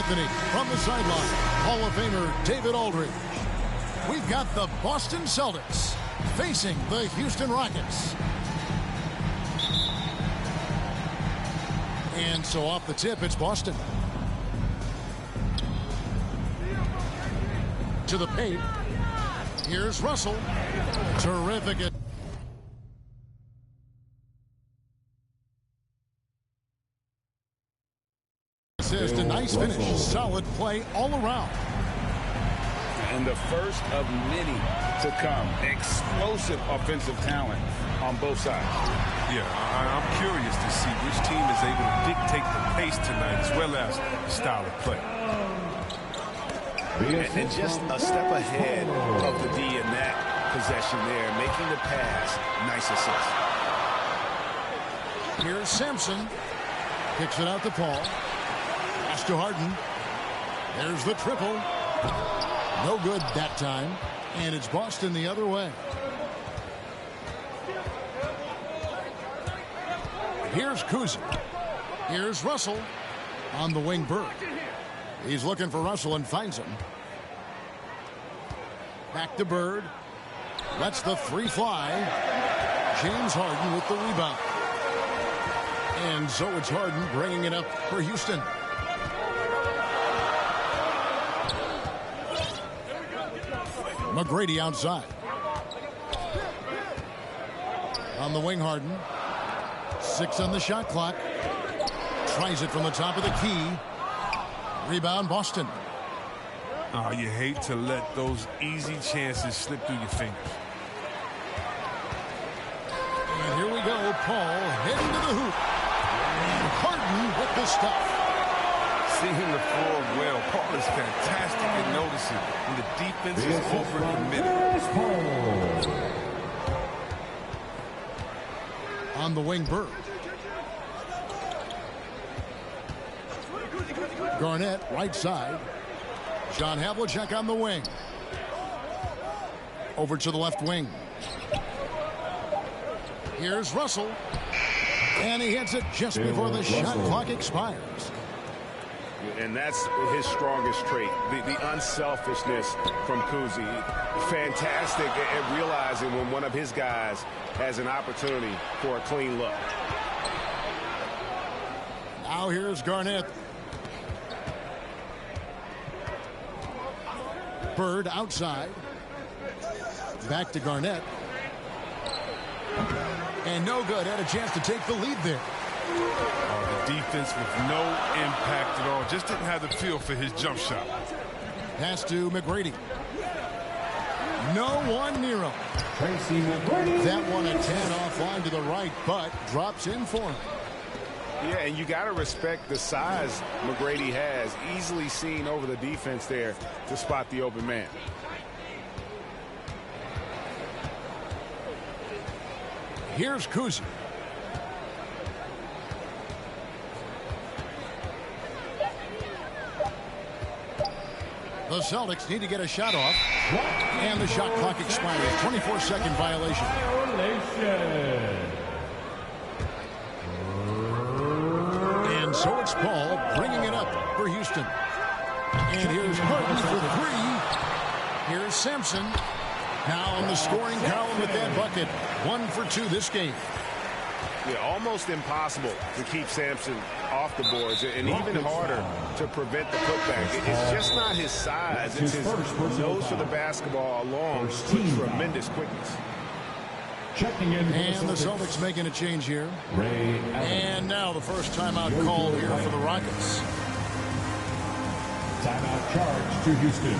Anthony from the sideline. Hall of Famer David Aldridge. We've got the Boston Celtics facing the Houston Rockets. And so off the tip, it's Boston. To the paint. Here's Russell. Terrific. Assist, a nice finish. Solid play all around. And the first of many to come. Explosive offensive talent on both sides. Yeah, I'm curious to see which team is able to dictate the pace tonight as well as the style of play. And just a step ahead of the D in that possession there, making the pass. Nice assist. Here's Sampson. Kicks it out to Paul. Pass to Harden. There's the triple. No good that time. And it's Boston the other way. Here's Kuzma. Here's Russell. On the wing, Bird. He's looking for Russell and finds him. Back to Bird. Lets the three fly. James Harden with the rebound. And so it's Harden bringing it up for Houston. McGrady outside. On the wing, Harden. 6 on the shot clock. Tries it from the top of the key. Rebound, Boston. Oh, you hate to let those easy chances slip through your fingers. And here we go. Paul heading to the hoop. And Harden with the stuff. Seeing the floor well. Paul is fantastic at noticing when the defense is overcommitted. On the wing, Bird. Garnett, right side. John Havlicek on the wing. Over to the left wing. Here's Russell. And he hits it just before the shot clock expires. And that's his strongest trait, the unselfishness from Kuzi. Fantastic at realizing when one of his guys has an opportunity for a clean look. Now here's Garnett. Bird outside. Back to Garnett. And no good. Had a chance to take the lead there. The defense with no impact at all. Just didn't have the feel for his jump shot. Pass to McGrady. No one near him. That one a 10 offline to the right, but drops in for him. Yeah, and you got to respect the size McGrady has. Easily seen over the defense there to spot the open man. Here's Kuzma. The Celtics need to get a shot off. And the shot clock expires. 24-second violation. And so it's Paul bringing it up for Houston. And here's Harden for 3. Here's Sampson. Now in the scoring column with that bucket. 1 for 2 this game. Yeah, almost impossible to keep Sampson off the boards, and even harder to prevent the putback. It's just not his size. It's his nose for the basketball along with tremendous quickness. And the Celtics making a change here. And now the first timeout call here for the Rockets. Timeout charge to Houston.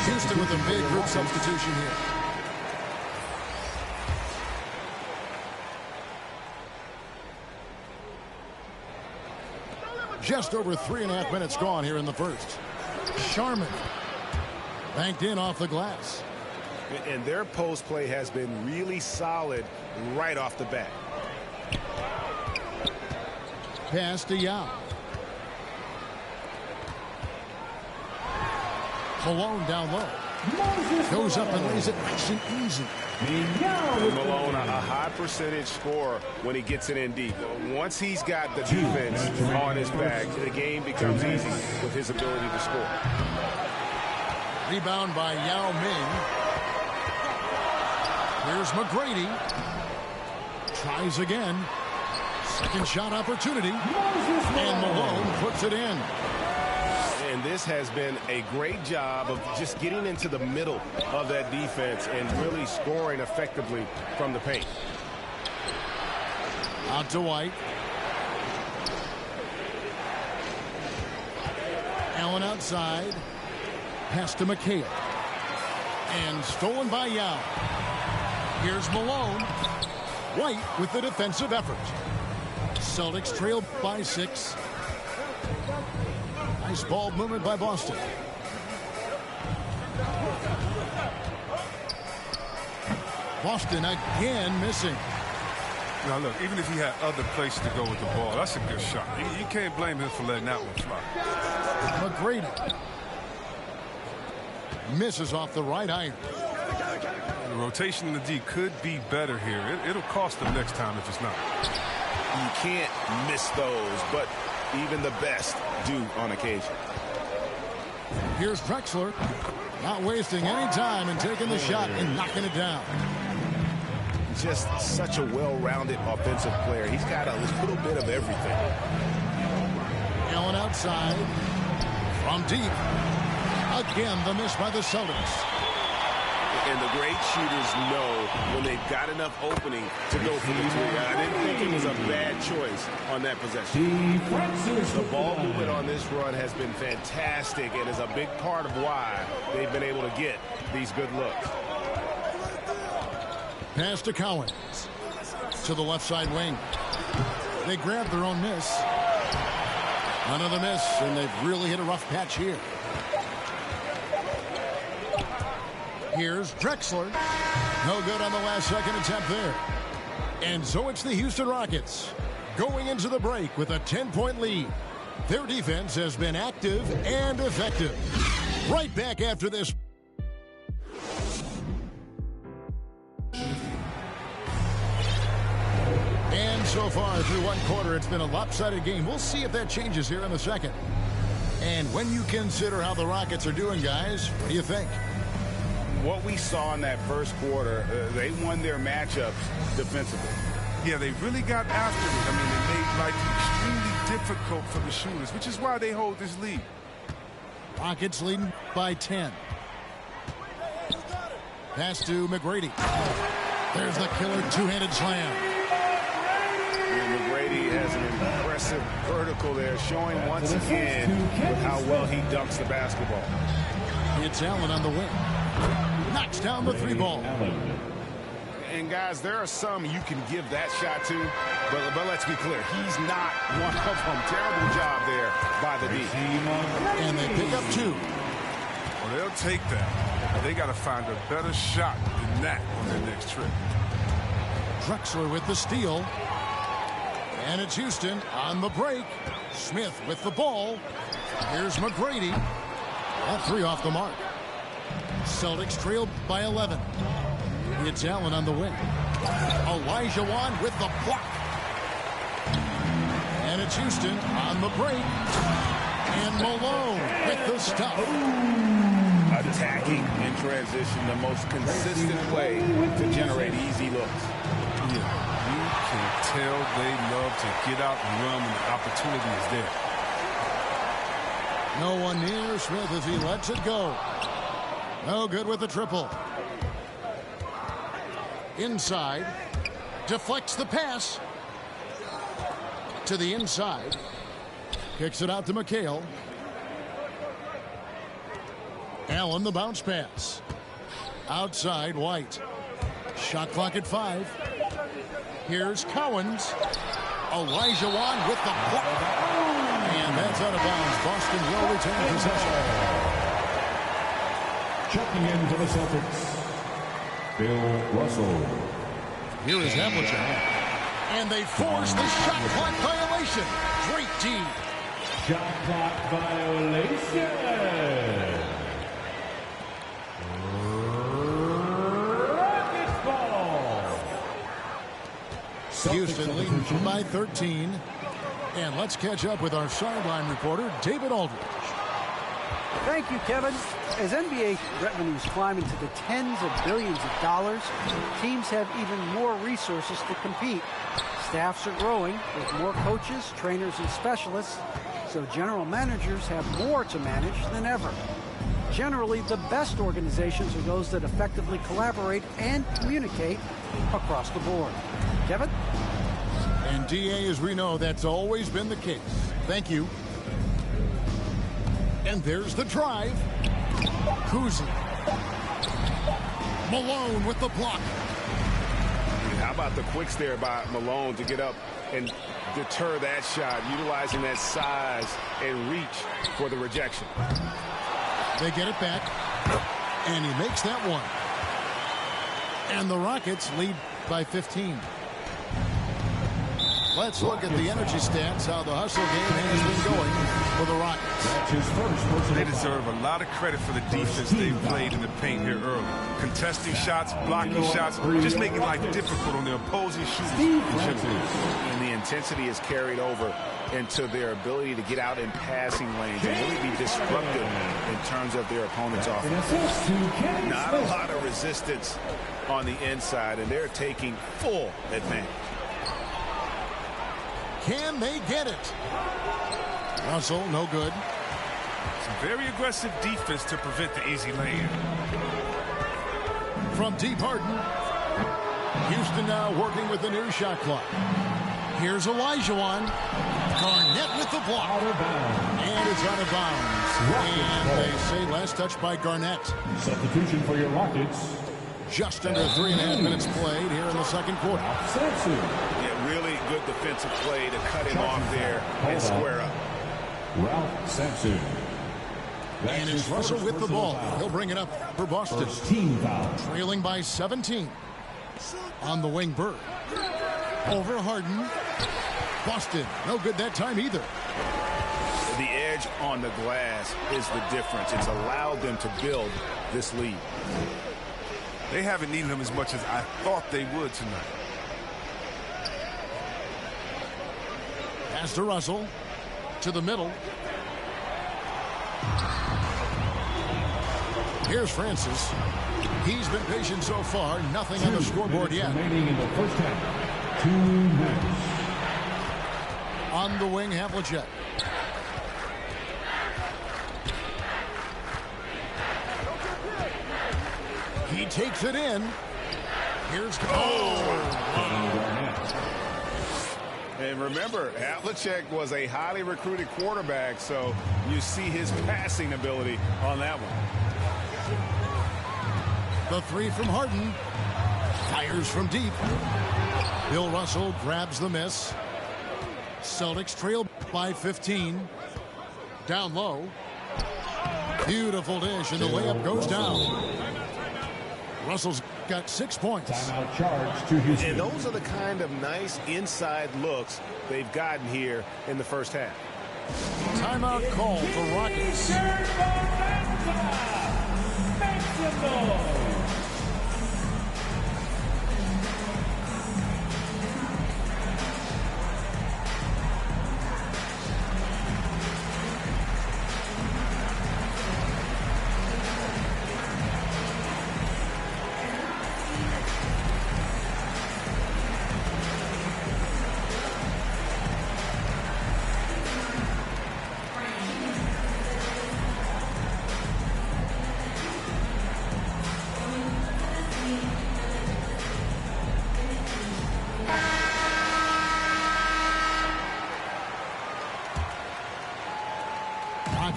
Houston with a big group substitution here. Just over 3.5 minutes gone here in the first. Sharman banked in off the glass. And their post play has been really solid right off the bat. Pass to Yao. Malone down low. Goes up and lays it nice and easy. And Malone, a high percentage scorer when he gets it in deep. Once he's got the defense on his back, the game becomes easy with his ability to score. Rebound by Yao Ming. Here's McGrady. Tries again. Second shot opportunity. And Malone puts it in. And this has been a great job of just getting into the middle of that defense and really scoring effectively from the paint. Out to White. Allen outside. Pass to McHale. And stolen by Yao. Here's Malone. White with the defensive effort. Celtics trail by 6. Nice ball movement by Boston. Boston again missing. Now, look, even if he had other places to go with the ball, that's a good shot. You can't blame him for letting that one fly. McGrady. Misses off the right iron. The rotation in the D could be better here. It'll cost them next time if it's not. You can't miss those, but even the best do on occasion. Here's Drexler. Not wasting any time and taking the shot and knocking it down. Just such a well-rounded offensive player. He's got a little bit of everything. Allen outside. From deep. Again, the miss by the Celtics. And the great shooters know when they've got enough opening to go for the three. I didn't think it was a bad choice on that possession. The ball movement on this run has been fantastic and is a big part of why they've been able to get these good looks. Pass to Collins. To the left side wing. They grab their own miss. Another miss, and they've really hit a rough patch here. Here's Drexler. No good on the last second attempt there. And so it's the Houston Rockets going into the break with a 10-point lead. Their defense has been active and effective. Right back after this. And so far through one quarter, it's been a lopsided game. We'll see if that changes here in the second. And when you consider how the Rockets are doing, guys, what do you think? What we saw in that first quarter, they won their matchups defensively. Yeah, they really got after it. I mean, they made life extremely difficult for the shooters, which is why they hold this lead. Rockets leading by 10. Pass to McGrady. There's the killer two-handed slam. And McGrady has an impressive vertical there, showing once again with how well he dunks the basketball. It's Allen on the wing. Knocks down the three ball. And guys, there are some you can give that shot to, but let's be clear, he's not one of them. Terrible job there by the D. And they pick up 2. Well, they'll take that. They got to find a better shot than that on their next trip. Drexler with the steal. And it's Houston on the break. Smith with the ball. Here's McGrady. All 3 off the mark. Celtics trailed by 11. It's Allen on the wing. Elijah Wan with the block. And it's Houston on the break. And Malone with the stop. Attacking in transition, the most consistent way to generate easy looks. Yeah, you can tell they love to get out and run when the opportunity is there. No one near Smith as he lets it go. No good with the triple. Inside. Deflects the pass. To the inside. Kicks it out to McHale. Allen the bounce pass. Outside White. Shot clock at 5. Here's Cowens. Elijah Wan with the block. And that's out of bounds. Boston will retain possession. Checking in for the Celtics, Bill Russell. Here is Applejack. And they force the shot clock violation. Great D. Shot clock violation. Rockets ball. Houston leading by 13. And let's catch up with our sideline reporter, David Aldridge. Thank you, Kevin. As NBA revenues climb into the tens of billions of dollars, teams have even more resources to compete. Staffs are growing with more coaches, trainers, and specialists, so general managers have more to manage than ever. Generally, the best organizations are those that effectively collaborate and communicate across the board. Kevin? And DA, as we know, that's always been the case. Thank you. And there's the drive. Kuzi. Malone with the block. How about the quicks there by Malone to get up and deter that shot, utilizing that size and reach for the rejection. They get it back, and he makes that one. And the Rockets lead by 15. Let's look at the energy stats, how the hustle game has been going for the Rockets. That's his first personal They deserve a lot of credit for the defense they've played in the paint here early. Contesting shots, blocking shots, just making life difficult on the opposing shooters. And the intensity is carried over into their ability to get out in passing lanes and really be disruptive in terms of their opponent's offense. Not a lot of resistance on the inside, and they're taking full advantage. Can they get it? Russell, no good. Some very aggressive defense to prevent the easy lay-in. From deep Harden. Houston now working with the new shot clock. Here's Olajuwon. Garnett with the block. And it's out of bounds. And they say last touch by Garnett. Substitution for your Rockets. Just under 3.5 minutes played here in the second quarter. Sampson. Yeah, really good defensive play to cut him off there and square up. Ralph Sampson. And it's Russell with the ball. He'll bring it up for Boston. First team foul. Trailing by 17. On the wing, Bird. Over Harden. Boston. No good that time either. The edge on the glass is the difference. It's allowed them to build this lead. They haven't needed him as much as I thought they would tonight. Pass to Russell. To the middle. Here's Francis. He's been patient so far. Nothing on the scoreboard yet. Remaining in the first half. 2 minutes. On the wing, Havlicek. He takes it in. Here's And remember, Havlicek was a highly recruited quarterback, so you see his passing ability on that one. The three from Harden. Fires from deep. Bill Russell grabs the miss. Celtics trail by 15. Down low. Beautiful dish, and the layup goes down. Russell's got 6 points. Timeout charge to Houston. And those are the kind of nice inside looks they've gotten here in the first half. Timeout call for Rockets.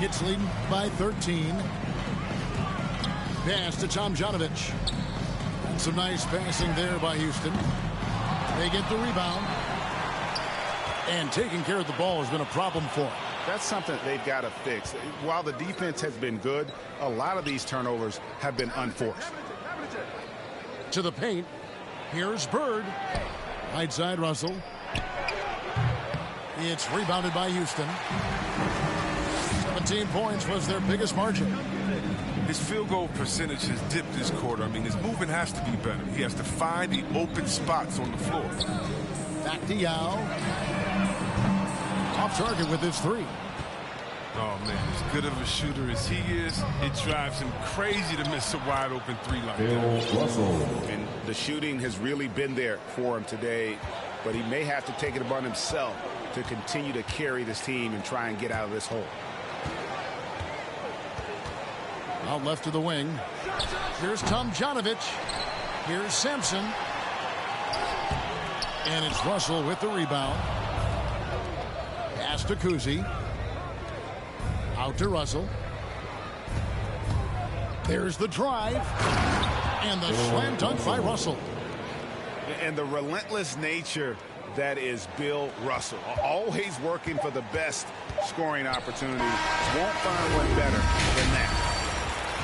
Rockets leading by 13. Pass to Tomjanovich. And some nice passing there by Houston. They get the rebound. And taking care of the ball has been a problem for them. That's something they've got to fix. While the defense has been good, a lot of these turnovers have been unforced. To the paint. Here's Bird. Right side, Russell. It's rebounded by Houston. 17 points was their biggest margin. His field goal percentage has dipped this quarter. I mean, his movement has to be better. He has to find the open spots on the floor. Back to Yao. Off target with his three. Oh, man, as good of a shooter as he is, it drives him crazy to miss a wide-open three like that. Russell. And the shooting has really been there for him today, but he may have to take it upon himself to continue to carry this team and try and get out of this hole. Out left to the wing. Here's Tomjanovich. Here's Sampson. And it's Russell with the rebound. Pass to Kuzi. Out to Russell. There's the drive. And the slam dunk by Russell. And the relentless nature that is Bill Russell. Always working for the best scoring opportunity. Won't find one better than that.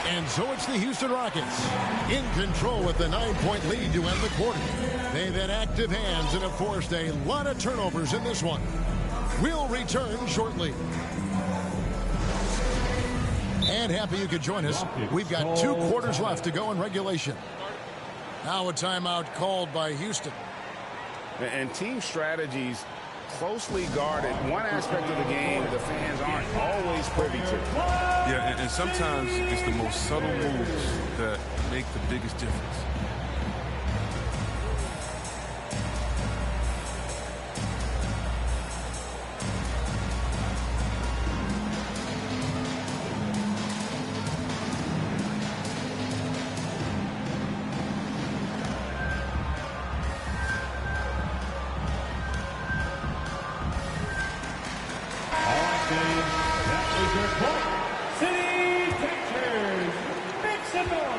And so it's the Houston Rockets in control with the 9-point lead to end the quarter. They've had active hands and have forced a lot of turnovers in this one. We'll return shortly. And happy you could join us. We've got 2 quarters left to go in regulation. Now a timeout called by Houston. And team strategies closely guarded. One aspect of the game the fans aren't always privy to. Yeah, and sometimes it's the most subtle moves that make the biggest difference.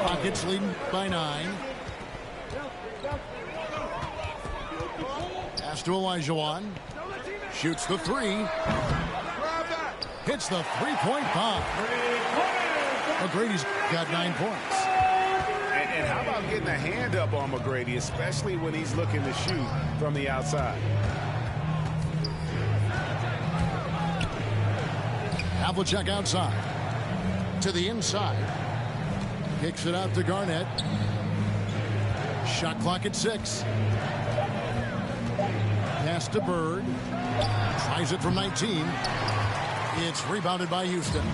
Rockets leading by 9. Pass to Olajuwon. Shoots the 3. Hits the three-point bomb. McGrady's got 9 points. And how about getting a hand up on McGrady, especially when he's looking to shoot from the outside? Havlicek outside. To the inside. Kicks it out to Garnett. Shot clock at 6. Pass to Bird. Tries it from 19. It's rebounded by Houston.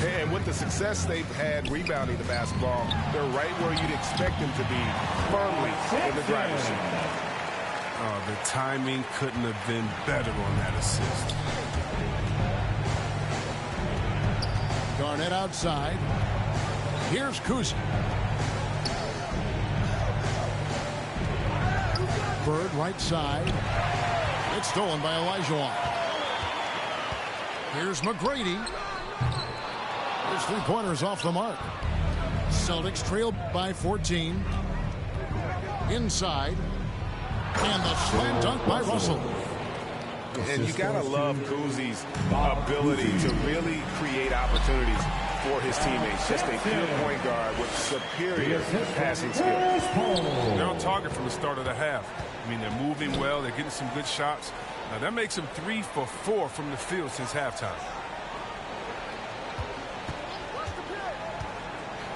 And with the success they've had rebounding the basketball, they're right where you'd expect them to be, firmly in the driver's seat. Oh, the timing couldn't have been better on that assist. Garnett outside. Here's Kuzi. Bird right side. It's stolen by Olajuwon. Here's McGrady. His three-pointers off the mark. Celtics trail by 14. Inside. And the slam dunk by Russell. And you gotta love Kuzi's ability to really create opportunities for his teammates. Just a pure point guard with superior passing skills. They're on target from the start of the half. I mean, they're moving well. They're getting some good shots. Now, that makes them 3 for 4 from the field since halftime.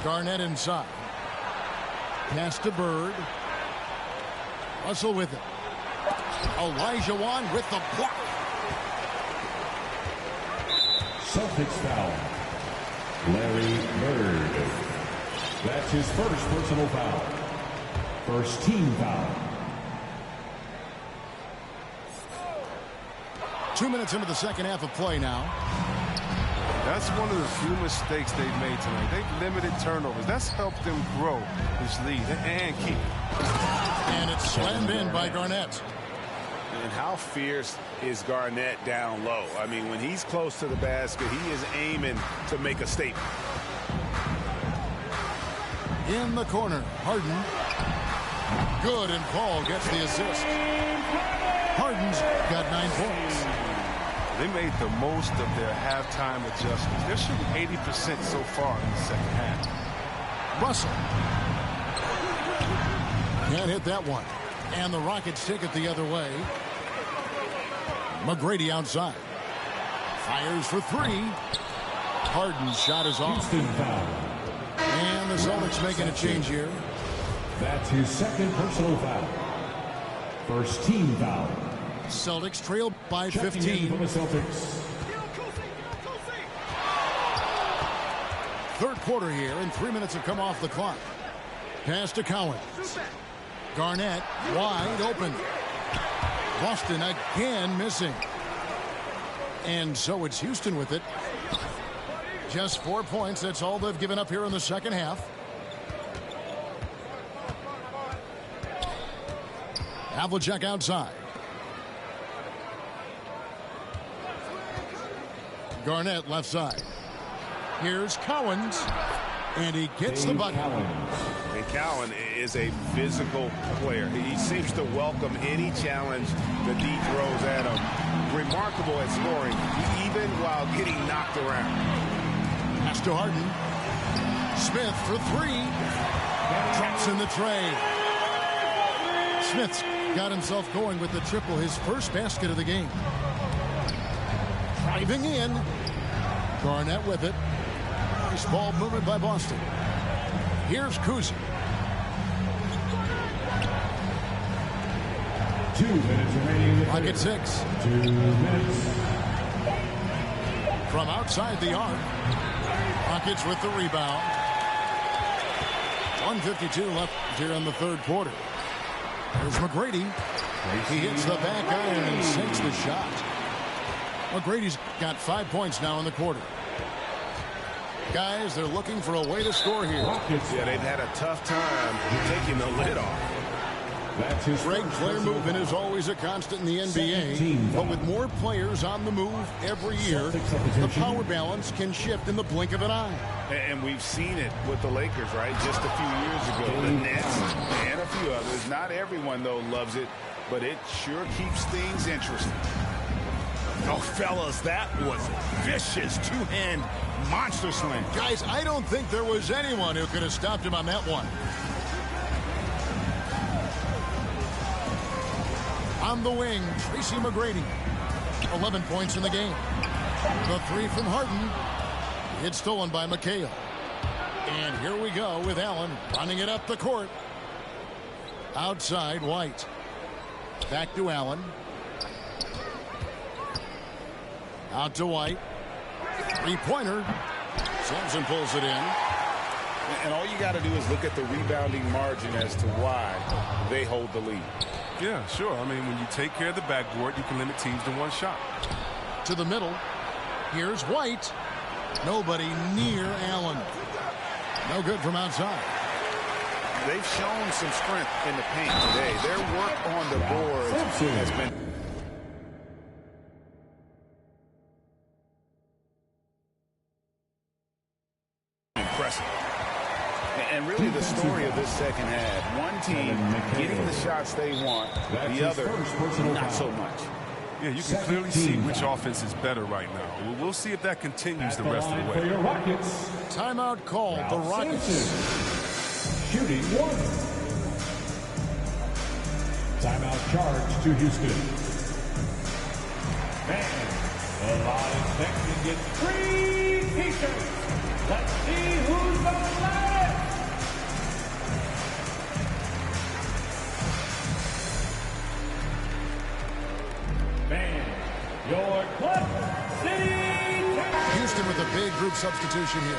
Garnett inside. Pass to Bird. Russell with it. Olajuwon with the block. Celtics foul. Larry Bird. That's his first personal foul. First team foul. 2 minutes into the second half of play now. That's one of the few mistakes they've made tonight. They've limited turnovers. That's helped them grow this lead and keep it. And it's slammed in by Garnett. And how fierce is Garnett down low? I mean, when he's close to the basket, he is aiming to make a statement. In the corner, Harden. Good, and Paul gets the assist. Harden's got 9 points. They made the most of their halftime adjustments. They're shooting 80% so far in the second half. Russell. Can't hit that one. And the Rockets take it the other way. McGrady outside. Fires for three. Harden's shot is off. Houston foul. And the Celtics making a change here. That's his second personal foul. First team foul. Celtics trail by Checking 15. in for the Celtics. Third quarter here, and 3 minutes have come off the clock. Pass to Collins. Garnett wide open. Boston again missing. And so it's Houston with it. Just 4 points. That's all they've given up here in the second half. Havlicek outside. Garnett left side. Here's Cowens. And he gets the bucket. And Cowan is a physical player. He seems to welcome any challenge that he throws at him. Remarkable at scoring, even while getting knocked around. Pass to Harden. Smith for three. Drops in the tray. Smith's got himself going with the triple, his first basket of the game. Driving in. Garnett with it. Nice ball movement by Boston. Here's Kuzi. 2 minutes remaining in the Pocket third. 6. 2 minutes. From outside the arc. Rockets with the rebound. 1:52 left here in the third quarter. There's McGrady. He hits the back iron and sinks the shot. McGrady's got 5 points now in the quarter. Guys, they're looking for a way to score here. Yeah, they've had a tough time taking the lid off. That's his Great first player personal movement foul. is always a constant in the NBA, 17 but with more players on the move every year, the power balance can shift in the blink of an eye. And we've seen it with the Lakers, right? Just a few years ago. The Nets and a few others. Not everyone, though, loves it, but it sure keeps things interesting. Oh, fellas, that was vicious two-hand monster slam. Guys, I don't think there was anyone who could have stopped him on that one. On the wing, Tracy McGrady. 11 points in the game. The three from Harden. It's stolen by McHale. And here we go with Allen running it up the court. Outside, White. Back to Allen. Out to White. Three-pointer. Sampson pulls it in. And all you got to do is look at the rebounding margin as to why they hold the lead. Yeah, sure. I mean, when you take care of the backboard, you can limit teams to one shot. To the middle. Here's White. Nobody near Allen. No good from outside. They've shown some strength in the paint today. Their work on the boards has been impressive. And really the story of this second half, one team getting the shots they want, the other not so much. Yeah, you can clearly see which offense is better right now. We'll see if that continues the rest of the way. Timeout called. The Rockets. Shooting one. Timeout charge to Houston. And the line section gets free t-shirts. Let's see who's the last. Man, your Club City. Houston with a big group substitution here.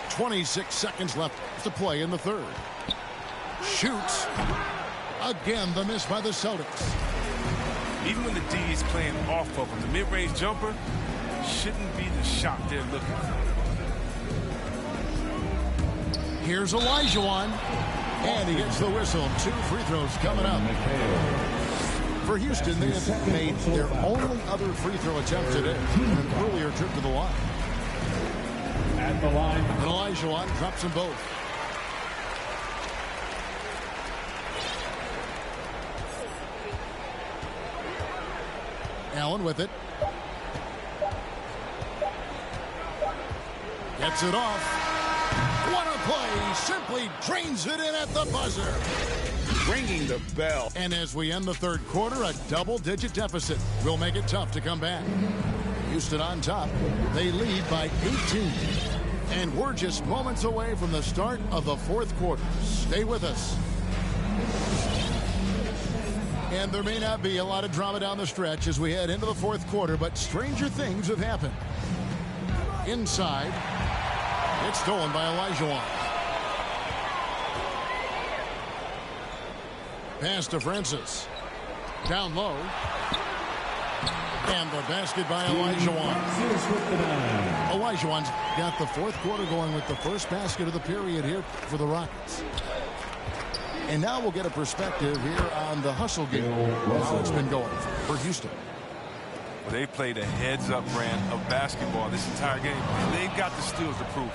.26 seconds left to play in the third. Shoots. Again, the miss by the Celtics. Even when the D is playing off of him, the mid-range jumper shouldn't be the shot they're looking for. Here's Olajuwon. And he gets the whistle. 2 free throws coming up. For Houston, they have made their only other free throw attempt today in an earlier trip to the line. At the line. And Olajuwon drops them both. Allen with it. Gets it off. What a play. Simply drains it in at the buzzer. Ringing the bell. And as we end the third quarter, a double-digit deficit will make it tough to come back. Houston on top. They lead by 18. And we're just moments away from the start of the fourth quarter. Stay with us. And there may not be a lot of drama down the stretch as we head into the fourth quarter, but stranger things have happened. Inside, it's stolen by Olajuwon. Pass to Francis. Down low. And the basket by Olajuwon. Olajuwon's got the fourth quarter going with the first basket of the period here for the Rockets. And now we'll get a perspective here on the hustle game. How it's been going for Houston. Well, they played a heads-up brand of basketball this entire game. And they've got the skills to prove it.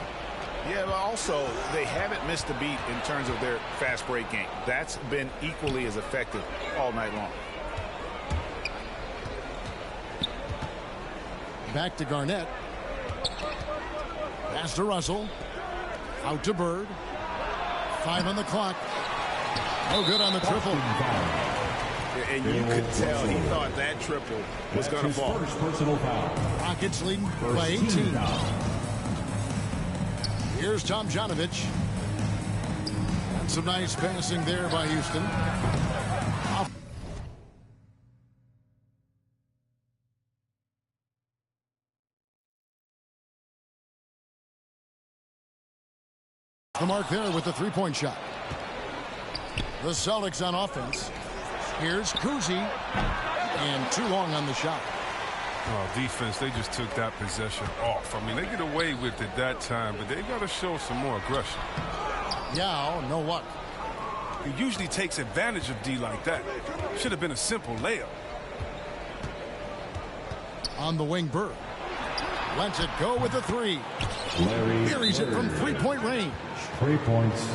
Yeah, but also, they haven't missed a beat in terms of their fast break game. That's been equally as effective all night long. Back to Garnett. Pass to Russell. Out to Bird. 5 on the clock. No good on the triple. And you could tell he thought that triple was going to fall. Rockets leading by 18. Here's Tomjanovich. And some nice passing there by Houston. The mark there with the three-point shot. The Celtics on offense. Here's Kuzi. And too long on the shot. Oh, defense, they just took that possession off. I mean, they get away with it that time, but they got to show some more aggression. Yao, no luck. He usually takes advantage of D like that. Should have been a simple layup. On the wing, Bird. Lets it go with the three. Buries it from three-point range. 3 points.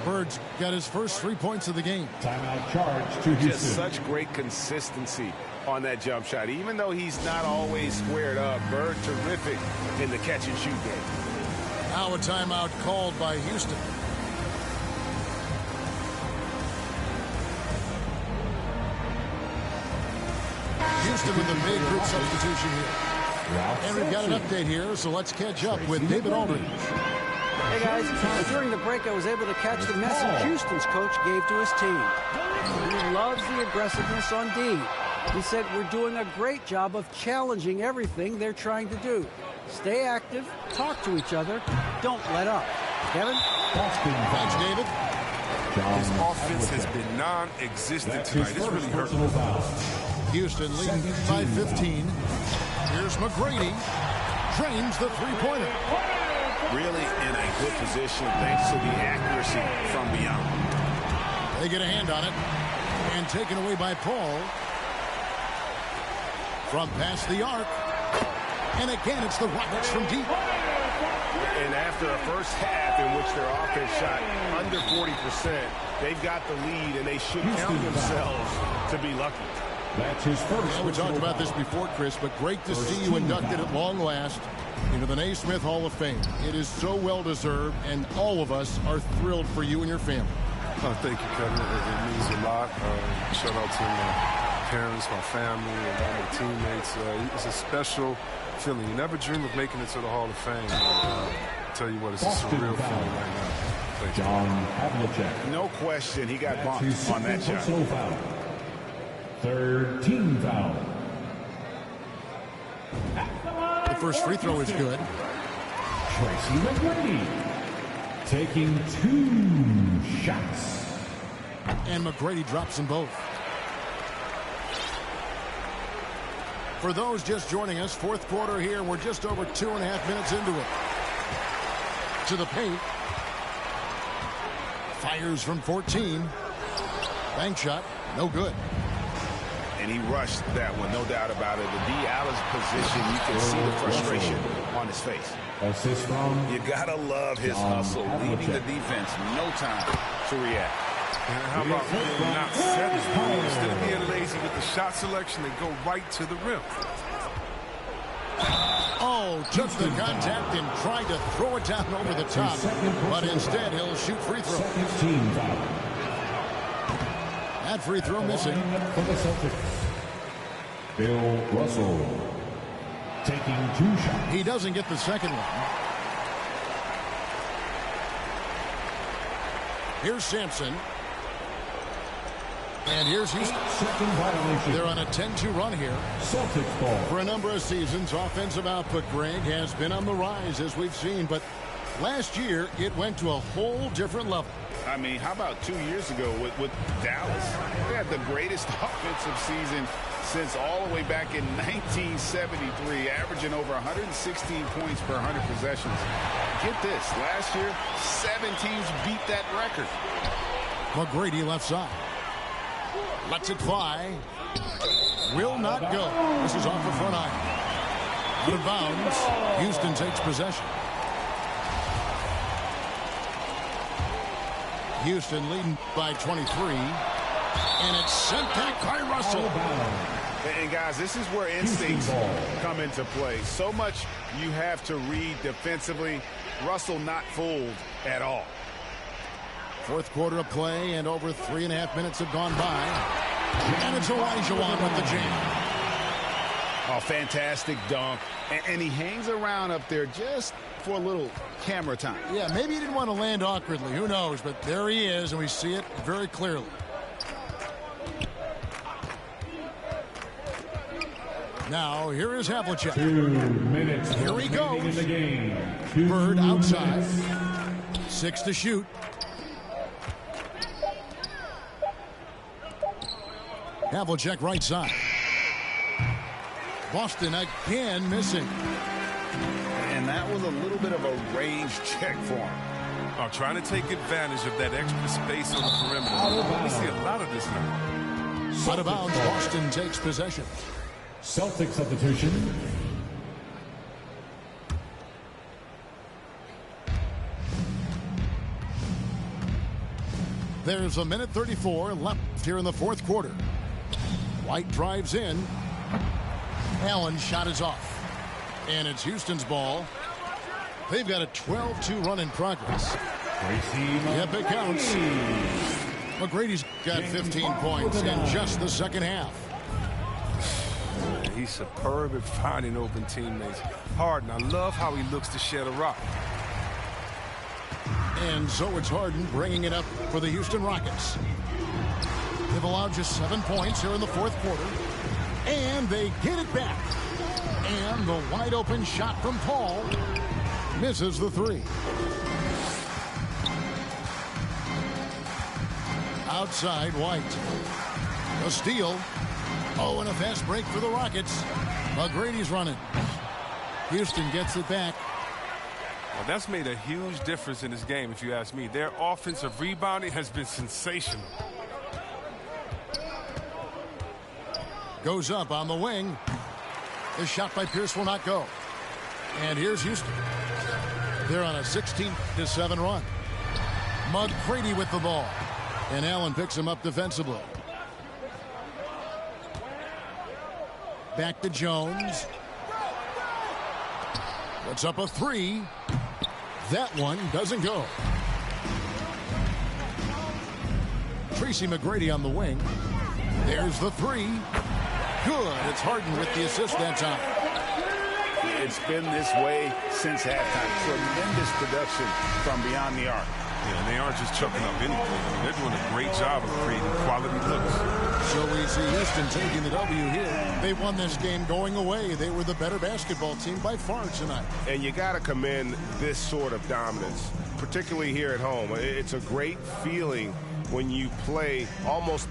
Bird's got his first 3 points of the game. Timeout charge to Houston. Just such great consistency on that jump shot. Even though he's not always squared up, Bird terrific in the catch-and-shoot game. Now a timeout called by Houston. Houston with a big group substitution here. And we've got an update here, so let's catch up with David Aldridge. Hey guys, during the break I was able to catch the message Houston's coach gave to his team. He loves the aggressiveness on D. He said we're doing a great job of challenging everything they're trying to do. Stay active, talk to each other, don't let up. Kevin? Thanks, David. His offense has been non-existent tonight. This really hurt. Houston leading by 15. Here's McGrady. Drains the three-pointer. Really in a good position thanks to the accuracy from beyond. They get a hand on it. And taken away by Paul. From past the arc. And again, it's the Rockets from deep. And after a first half in which their offense shot under 40%, they've got the lead, and they should count themselves to be lucky. That's his first. Yeah, we talked about this before, Chris, but great to see you inducted at long last into the Naismith Hall of Fame. It is so well-deserved, and all of us are thrilled for you and your family. Oh, thank you, Kevin. It means a lot. Shout out to my parents, my family, and all my teammates. It's a special feeling. You never dream of making it to the Hall of Fame. And, tell you what, it's a surreal feeling right now. Thank John Havlicek. No question, he got bumped on that shot. Foul. Third team foul. The first free throw is good. Tracy McGrady taking 2 shots. And McGrady drops them both. For those just joining us, fourth quarter here. We're just over 2.5 minutes into it. To the paint. Fires from 14. Bank shot. No good. And he rushed that one, no doubt about it. The Dallas position, you can see the frustration on his face. Assist from. You gotta love his hustle, leaving the defense no time to react. And how about not setting? Instead of being lazy with the shot selection, they go right to the rim. Oh, took the contact and tried to throw it down over the top, but instead he'll shoot free throw. That free throw missing. For the Celtics, Bill Russell taking 2 shots. He doesn't get the second one. Here's Sampson. And here's Houston. Second violation. They're on a 10-2 run here. Celtics ball. For a number of seasons, offensive output, Greg, has been on the rise, as we've seen. But last year, it went to a whole different level. I mean, how about 2 years ago with Dallas? They had the greatest offensive season since all the way back in 1973, averaging over 116 points per 100 possessions. Get this, last year, 7 teams beat that record. McGrady left side. Lets it fly. Will not go. This is off the front iron. Out of bounds. Houston takes possession. Houston leading by 23. And it's sent back by Russell. And guys, this is where instincts come into play. So much you have to read defensively. Russell not fooled at all. Fourth quarter of play, and over 3.5 minutes have gone by. And it's Olajuwon with the jam. Oh, fantastic dunk. And he hangs around up there just for a little camera time. Yeah, maybe he didn't want to land awkwardly. Who knows? But there he is, and we see it very clearly. Now, here is Havlicek. 2 minutes. Here he goes. In the game. Bird outside. 6 to shoot. Havlicek right side. Boston again missing. And that was a little bit of a range check for him. Trying to take advantage of that extra space on the perimeter. We see a lot of this now. Out of bounds, Boston takes possession. Celtics substitution. There's 1:34 left here in the fourth quarter. White drives in. Allen's shot is off. And it's Houston's ball. They've got a 12-2 run in progress. Yep, it counts. McGrady's got 15 points in just the second half. He's superb at finding open teammates. Harden, I love how he looks to shed a rock. And so it's Harden bringing it up for the Houston Rockets. They've allowed just 7 points here in the fourth quarter. And they get it back. And the wide open shot from Paul misses the three. Outside, White. A steal. Oh, and a fast break for the Rockets. McGrady's running. Houston gets it back. Well, that's made a huge difference in this game, if you ask me. Their offensive rebounding has been sensational. Goes up on the wing. The shot by Pierce will not go. And here's Houston. They're on a 16-7 run. McGrady with the ball. And Allen picks him up defensively. Back to Jones. Puts up a three. That one doesn't go. Tracy McGrady on the wing. There's the three. Good. It's Harden with the assist that time. It's been this way since halftime. Tremendous production from beyond the arc. Yeah, and they aren't just chucking up anything. I mean, they're doing a great job of creating quality looks. So we see Houston taking the W here. They won this game going away. They were the better basketball team by far tonight. And you got to commend this sort of dominance, particularly here at home. It's a great feeling when you play almost